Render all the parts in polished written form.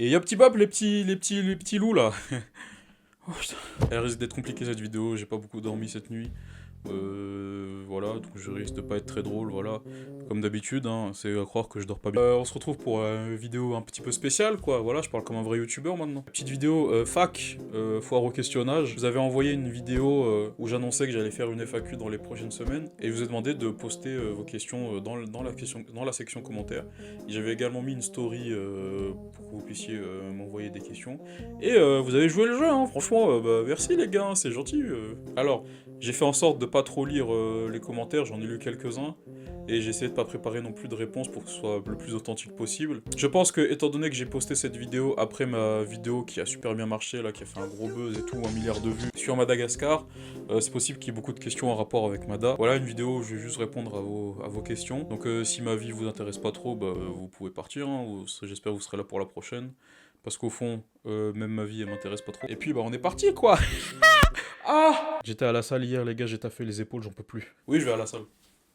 Et y'a petit bab, les petits loups là. Oh putain. Elle risque d'être compliquée cette vidéo, j'ai pas beaucoup dormi cette nuit. Voilà, donc je risque de pas être très drôle, voilà. Comme d'habitude, hein, c'est à croire que je dors pas bien. On se retrouve pour une vidéo un petit peu spéciale, quoi. Voilà, je parle comme un vrai youtubeur maintenant. Petite vidéo fac, foire au questionnage. Vous avez envoyé une vidéo où j'annonçais que j'allais faire une FAQ dans les prochaines semaines. Et je vous ai demandé de poster vos questions dans la section commentaires. J'avais également mis une story pour que vous puissiez m'envoyer des questions. Et vous avez joué le jeu, hein, franchement, bah, merci les gars, c'est gentil. Alors, j'ai fait en sorte de pas trop lire les commentaires, j'en ai lu quelques-uns, et j'ai essayé de pas préparer non plus de réponses pour que ce soit le plus authentique possible. Je pense que, étant donné que j'ai posté cette vidéo après ma vidéo qui a super bien marché, là, qui a fait un gros buzz et tout, 1 milliard de vues, sur Madagascar, c'est possible qu'il y ait beaucoup de questions en rapport avec Mada. Voilà une vidéo où je vais juste répondre à vos questions. Donc si ma vie vous intéresse pas trop, bah, vous pouvez partir, hein, j'espère que vous serez là pour la prochaine. Parce qu'au fond, même ma vie, elle m'intéresse pas trop. Et puis, bah, on est parti, quoi. Ah! J'étais à la salle hier, les gars, j'ai taffé les épaules, j'en peux plus. Oui, je vais à la salle.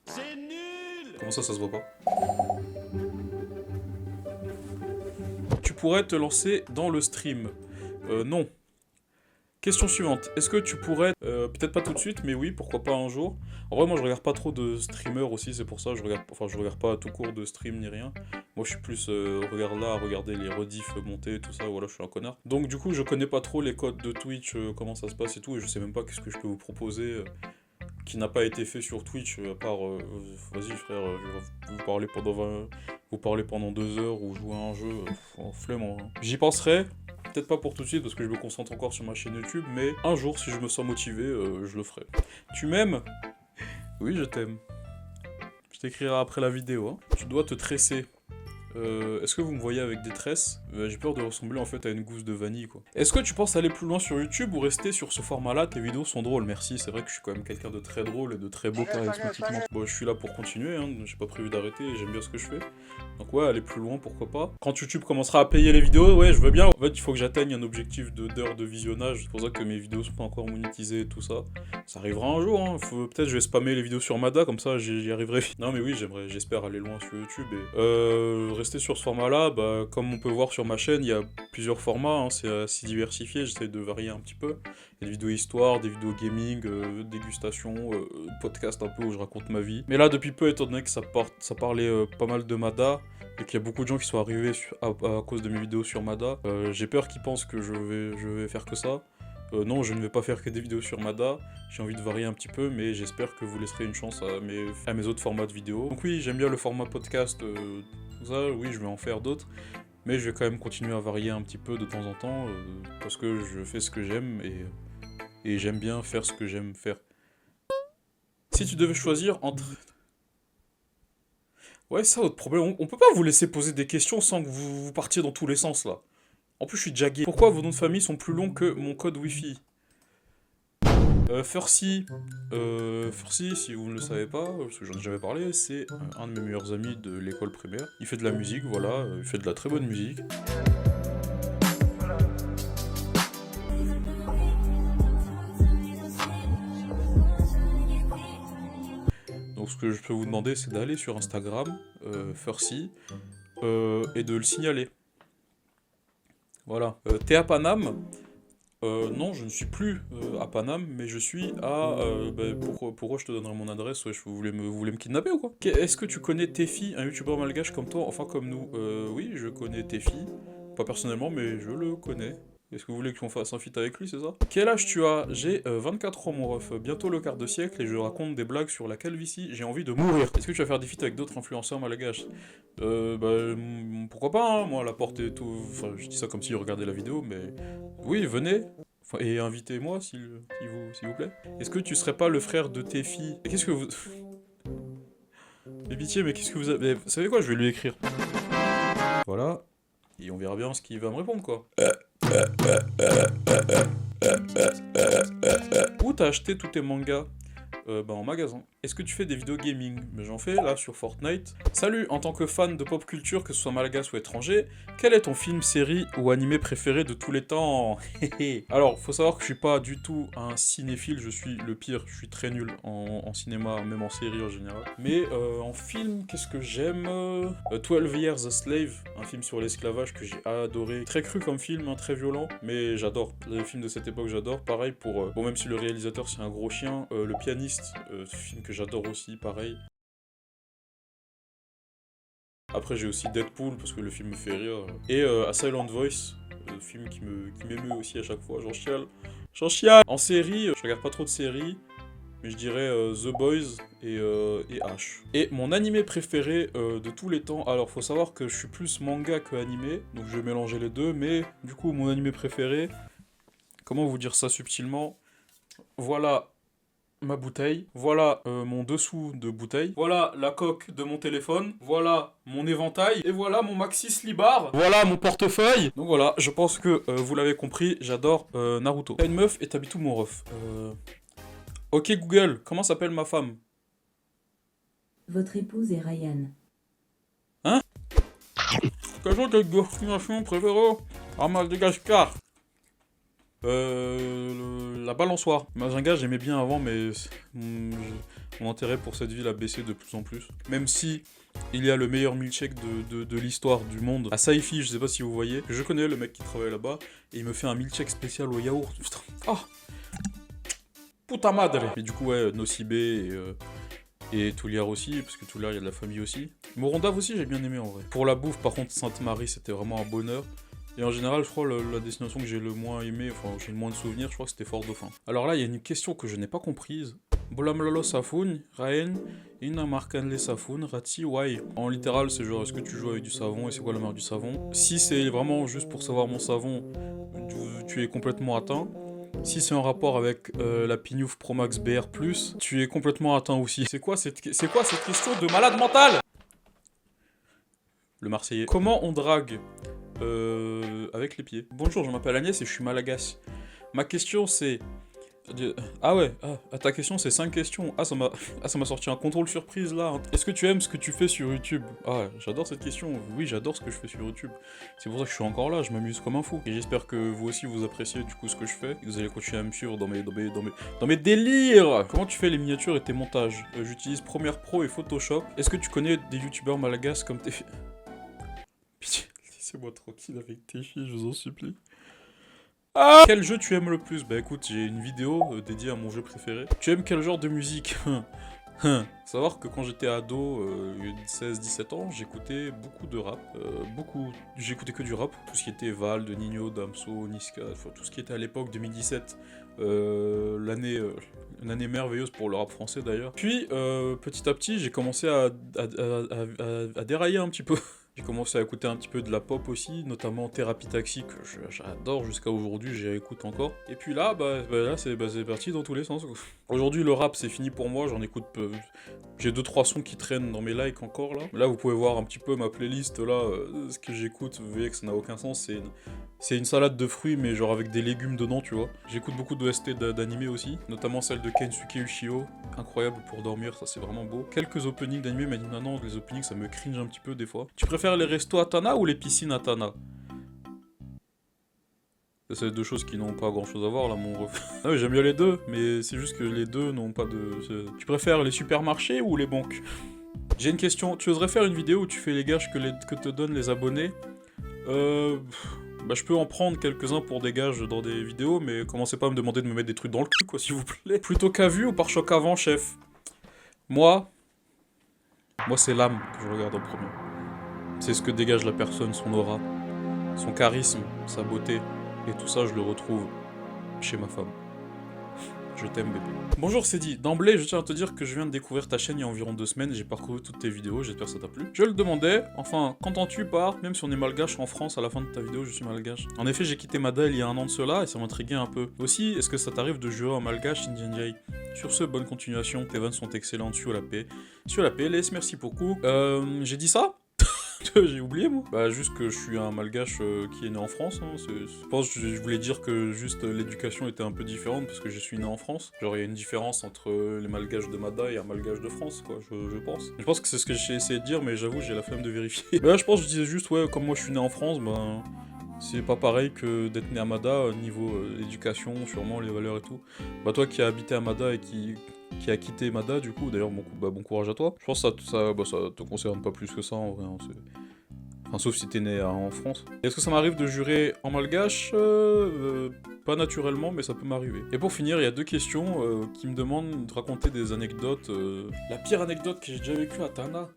C'est nul! Comment ça se voit pas? Tu pourrais te lancer dans le stream. Non. Question suivante. Est-ce que tu pourrais... peut-être pas tout de suite, mais oui, pourquoi pas un jour. En vrai, moi, je regarde pas trop de streamers aussi, c'est pour ça, je regarde pas tout court de stream ni rien. Moi, je suis plus regarder les rediffs monter, tout ça, voilà, je suis un connard. Donc, du coup, je connais pas trop les codes de Twitch, comment ça se passe et tout, et je sais même pas qu'est-ce que je peux vous proposer qui n'a pas été fait sur Twitch, à part, vas-y frère, je vais vous parler pendant 2 heures ou jouer à un jeu, flemme, hein. J'y penserai, peut-être pas pour tout de suite parce que je me concentre encore sur ma chaîne YouTube, mais un jour, si je me sens motivé, je le ferai. Tu m'aimes? Oui, je t'aime. Je t'écrirai après la vidéo, hein. Tu dois te tresser. Est-ce que vous me voyez avec des tresses? J'ai peur de ressembler en fait à une gousse de vanille, quoi. Est-ce que tu penses aller plus loin sur YouTube ou rester sur ce format-là? Tes vidéos sont drôles, merci. C'est vrai que je suis quand même quelqu'un de très drôle et de très beau charismatiquement. Bon, je suis là pour continuer, hein. J'ai pas prévu d'arrêter et j'aime bien ce que je fais. Donc ouais, aller plus loin, pourquoi pas. Quand YouTube commencera à payer les vidéos, ouais, je veux bien. En fait, il faut que j'atteigne un objectif d'heures de visionnage. C'est pour ça que mes vidéos sont pas encore monétisées et tout ça. Ça arrivera un jour, hein. Peut-être je vais spammer les vidéos sur Mada, comme ça j'y arriverai. Non mais oui, j'espère aller loin sur YouTube. Et rester sur ce format-là, bah, comme on peut voir sur ma chaîne, il y a plusieurs formats, hein. C'est assez diversifié, j'essaie de varier un petit peu. Il y a des vidéos histoire, des vidéos gaming, dégustation, podcast un peu où je raconte ma vie. Mais là, depuis peu, étant donné que ça parlait pas mal de Mada, et qu'il y a beaucoup de gens qui sont arrivés à cause de mes vidéos sur Mada, j'ai peur qu'ils pensent que je vais faire que ça. Non, je ne vais pas faire que des vidéos sur Mada, j'ai envie de varier un petit peu, mais j'espère que vous laisserez une chance à mes autres formats de vidéos. Donc oui, j'aime bien le format podcast, tout ça, oui, je vais en faire d'autres, mais je vais quand même continuer à varier un petit peu de temps en temps, parce que je fais ce que j'aime, et j'aime bien faire ce que j'aime faire. Si tu devais choisir entre... Ouais, ça, votre problème, on peut pas vous laisser poser des questions sans que vous partiez dans tous les sens, là. En plus, je suis déjà gay. Pourquoi vos noms de famille sont plus longs que mon code Wi-Fi? Furcy, si vous ne le savez pas, parce que j'en ai jamais parlé, c'est un de mes meilleurs amis de l'école primaire. Il fait de la musique, voilà, il fait de la très bonne musique. Donc ce que je peux vous demander, c'est d'aller sur Instagram, Furcy, et de le signaler. Voilà. T'es à Paname? Non, je ne suis plus à Paname, mais je suis à... pourquoi je te donnerai mon adresse? Ouais, vous voulez me kidnapper ou quoi? Est-ce que tu connais Tefi, un youtubeur malgache comme toi, enfin comme nous? Oui, je connais Tefi. Pas personnellement, mais je le connais. Est-ce que vous voulez qu'on fasse un feat avec lui, c'est ça? Quel âge tu as? J'ai 24 ans, mon ref. Bientôt le quart de siècle et je raconte des blagues sur la calvitie. J'ai envie de mourir. Est-ce que tu vas faire des feats avec d'autres influenceurs malgaches? Pourquoi pas, hein. Moi, la porte et tout... Enfin, je dis ça comme s'il regardait la vidéo, mais... Oui, venez. Enfin, et invitez-moi, s'il vous plaît. Est-ce que tu serais pas le frère de tes filles? Et qu'est-ce que vous... Mais pitié, mais qu'est-ce que vous avez... Vous savez quoi? Je vais lui écrire. Voilà. Et on verra bien ce qu'il va me répondre, quoi. Où t'as acheté tous tes mangas? En magasin. est-ce que tu fais des vidéos gaming? Mais j'en fais là sur Fortnite. Salut, en tant que fan de pop culture, que ce soit malgache ou étranger, quel est ton film, série ou animé préféré de tous les temps? Alors, faut savoir que je suis pas du tout un cinéphile, je suis le pire, je suis très nul en cinéma, même en série en général. Mais en film, qu'est-ce que j'aime? 12 Years a Slave, un film sur l'esclavage que j'ai adoré. Très cru comme film, hein, très violent, mais j'adore. Les films de cette époque, j'adore. Pareil pour, bon, même si le réalisateur c'est un gros chien, Le Pianiste, film que j'adore aussi, pareil. Après, j'ai aussi Deadpool, parce que le film me fait rire. Et A Silent Voice, le film qui m'émeut aussi à chaque fois, j'en chiale. J'en chiale. En série, je regarde pas trop de séries, mais je dirais The Boys et H. Et mon animé préféré de tous les temps, alors faut savoir que je suis plus manga que animé, donc je vais mélanger les deux, mais du coup, mon animé préféré, comment vous dire ça subtilement? Voilà ma bouteille, voilà mon dessous de bouteille, voilà la coque de mon téléphone, voilà mon éventail, et voilà mon maxi slibard, voilà mon portefeuille. Donc voilà, je pense que vous l'avez compris, j'adore Naruto. T'as une meuf et t'habites où mon ref? Ok Google, comment s'appelle ma femme? Votre épouse est Ryan. Hein? Quelle est ta destination préférée? Ah Madagascar. La balançoire. Mazinga, j'aimais bien avant, mais mon intérêt pour cette ville a baissé de plus en plus. Même si il y a le meilleur milkshake de l'histoire du monde. À Saifi, je sais pas si vous voyez. Je connais le mec qui travaille là-bas, et il me fait un milkshake spécial au yaourt. Putain. Ah! Puta madre! Et du coup, ouais, Nocibé et Touliard aussi, parce que Touliard, il y a de la famille aussi. Morondave aussi, j'ai bien aimé en vrai. Pour la bouffe, par contre, Sainte-Marie, c'était vraiment un bonheur. Et en général, je crois la destination que j'ai le moins aimé, enfin j'ai le moins de souvenirs, je crois que c'était Fort-Dauphin. Alors là, il y a une question que je n'ai pas comprise. Bolamlolo Safoun, Raen, Ina Markanle Safoun, Rati, Why. En littéral, c'est genre est-ce que tu joues avec du savon et c'est quoi la marque du savon? Si c'est vraiment juste pour savoir mon savon, tu es complètement atteint. Si c'est en rapport avec la Pignouf Pro Max BR+, tu es complètement atteint aussi. C'est quoi cette question de malade mental? Le Marseillais. Comment on drague avec les pieds. Bonjour, je m'appelle Agnès et je suis malagasse. Ma question c'est... Ah ouais, ta question c'est 5 questions. Ah ça m'a sorti un contrôle surprise là. Est-ce que tu aimes ce que tu fais sur YouTube? Ah, j'adore cette question. Oui, j'adore ce que je fais sur YouTube. C'est pour ça que je suis encore là, je m'amuse comme un fou. Et j'espère que vous aussi vous appréciez du coup ce que je fais. Et que vous allez continuer à me suivre dans mes délires. Comment tu fais les miniatures et tes montages? J'utilise Premiere Pro et Photoshop. Est-ce que tu connais des youtubeurs malagasy comme tes... Pitié. Laissez-moi tranquille avec tes filles, je vous en supplie. Ah, quel jeu tu aimes le plus? Bah écoute, j'ai une vidéo dédiée à mon jeu préféré. Tu aimes quel genre de musique? Savoir que quand j'étais ado, 16-17 ans, j'écoutais beaucoup de rap. J'écoutais que du rap. Tout ce qui était Val, de Nino, Damso, Niska, enfin tout ce qui était à l'époque 2017. Une année merveilleuse pour le rap français d'ailleurs. Puis petit à petit, j'ai commencé à dérailler un petit peu. J'ai commencé à écouter un petit peu de la pop aussi, notamment Thérapie Taxi, que j'adore jusqu'à aujourd'hui, j'y écoute encore. Et puis là, là c'est parti dans tous les sens. Aujourd'hui, le rap, c'est fini pour moi, j'en écoute peu. J'ai 2-3 sons qui traînent dans mes likes encore là. Là, vous pouvez voir un petit peu ma playlist là, ce que j'écoute, vous voyez que ça n'a aucun sens, c'est une salade de fruits, mais genre avec des légumes dedans, tu vois. J'écoute beaucoup d'OST d'animé aussi, notamment celle de Kensuke Ushio, incroyable pour dormir, ça c'est vraiment beau. Quelques openings d'animé, mais non, les openings ça me cringe un petit peu des fois. Tu préfères les restos à Tana ou les piscines à Tana? C'est deux choses qui n'ont pas grand chose à voir là, mon ref. Ah oui, j'aime bien les deux, mais c'est juste que les deux n'ont pas de... Tu préfères les supermarchés ou les banques? J'ai une question, tu oserais faire une vidéo où tu fais les gages que te donnent les abonnés? Bah je peux en prendre quelques-uns pour des gages dans des vidéos, mais commencez pas à me demander de me mettre des trucs dans le cul, quoi, s'il vous plaît. Plutôt qu'à vue ou par choc avant, chef? Moi c'est l'âme que je regarde en premier. C'est ce que dégage la personne, son aura, son charisme, sa beauté. Et tout ça, je le retrouve chez ma femme. Je t'aime, bébé. Bonjour, c'est dit. D'emblée, je tiens à te dire que je viens de découvrir ta chaîne il y a environ 2 semaines. J'ai parcouru toutes tes vidéos, j'espère que ça t'a plu. Je le demandais, enfin, qu'entends-tu par, même si on est malgache en France, à la fin de ta vidéo, je suis malgache. En effet, j'ai quitté Mada il y a 1 an de cela et ça m'intriguait un peu. Aussi, est-ce que ça t'arrive de jouer en malgache Indian Jay? Sur ce, bonne continuation, tes vannes sont excellentes, sur la paix. Sur la paix, laisse, merci beaucoup. J'ai dit ça? J'ai oublié moi. Bah juste que je suis un malgache qui est né en France. Hein. Je pense que je voulais dire que juste l'éducation était un peu différente parce que je suis né en France. Genre il y a une différence entre les malgaches de Mada et un malgache de France quoi, je pense. Je pense que c'est ce que j'ai essayé de dire mais j'avoue j'ai la flemme de vérifier. Mais là je pense que je disais juste ouais comme moi je suis né en France, ben... C'est pas pareil que d'être né à Mada, niveau éducation, sûrement les valeurs et tout. Bah toi qui as habité à Mada et qui a quitté Mada du coup, d'ailleurs bon courage à toi. Je pense que ça te concerne pas plus que ça en vrai. Hein, enfin, sauf si t'es né en France. Est-ce que ça m'arrive de jurer en malgache pas naturellement, mais ça peut m'arriver. Et pour finir, il y a 2 questions qui me demandent de raconter des anecdotes. La pire anecdote que j'ai déjà vécue à Tana,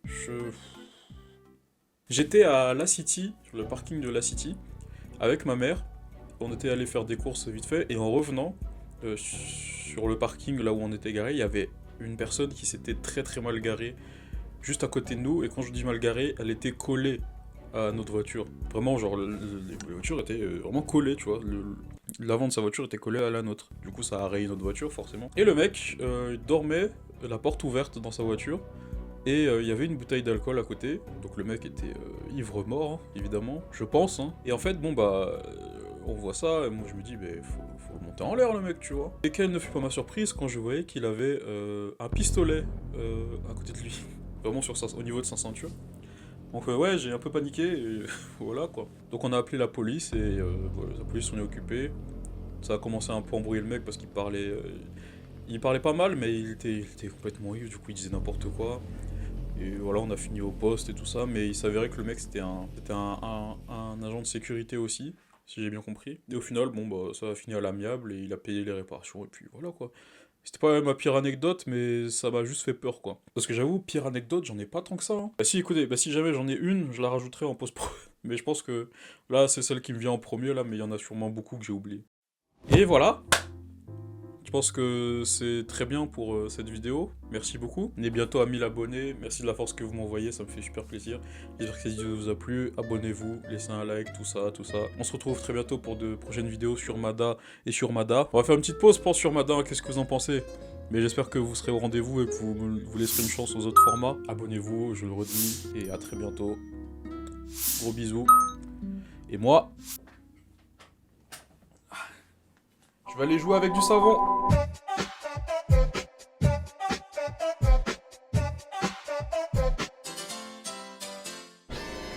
J'étais à La City, sur le parking de La City, avec ma mère. On était allé faire des courses vite fait, et en revenant, sur le parking là où on était garé, il y avait une personne qui s'était très très mal garée juste à côté de nous, et quand je dis mal garée, elle était collée à notre voiture. Vraiment, genre, les voitures étaient vraiment collées, tu vois. L'avant de sa voiture était collé à la nôtre. Du coup, ça a rayé notre voiture, forcément. Et le mec, il dormait, la porte ouverte dans sa voiture, et il y avait une bouteille d'alcool à côté. Donc le mec était ivre-mort, hein, évidemment, je pense. Hein. Et en fait, bon, bah, on voit ça, et moi je me dis, mais faut le monter en l'air, le mec, tu vois. Et quelle ne fut pas ma surprise quand je voyais qu'il avait un pistolet à côté de lui. Vraiment au niveau de sa ceinture. Donc ouais, j'ai un peu paniqué, et voilà quoi. Donc on a appelé la police, et voilà, la police s'en est occupée. Ça a commencé un peu à embrouiller le mec parce qu'il parlait... il parlait pas mal, mais il était complètement ivre, du coup il disait n'importe quoi. Et voilà, on a fini au poste et tout ça, mais il s'avérait que le mec c'était un agent de sécurité aussi, si j'ai bien compris. Et au final, bon bah ça a fini à l'amiable, et il a payé les réparations, et puis voilà quoi. C'était pas ma pire anecdote, mais ça m'a juste fait peur, quoi. Parce que j'avoue, pire anecdote, j'en ai pas tant que ça. Hein. Bah si, écoutez, bah si jamais j'en ai une, je la rajouterai en post-pro. Mais je pense que là, c'est celle qui me vient en premier, là, mais il y en a sûrement beaucoup que j'ai oublié. Et voilà. Je pense que c'est très bien pour cette vidéo. Merci beaucoup. On est bientôt à 1000 abonnés. Merci de la force que vous m'envoyez, ça me fait super plaisir. J'espère que cette vidéo vous a plu. Abonnez-vous, laissez un like, tout ça, tout ça. On se retrouve très bientôt pour de prochaines vidéos sur Mada et sur Mada. On va faire une petite pause, pense sur Mada, qu'est-ce que vous en pensez? Mais j'espère que vous serez au rendez-vous et que vous laisserez une chance aux autres formats. Abonnez-vous, je le redis, et à très bientôt. Gros bisous. Et moi... je vais aller jouer avec du savon.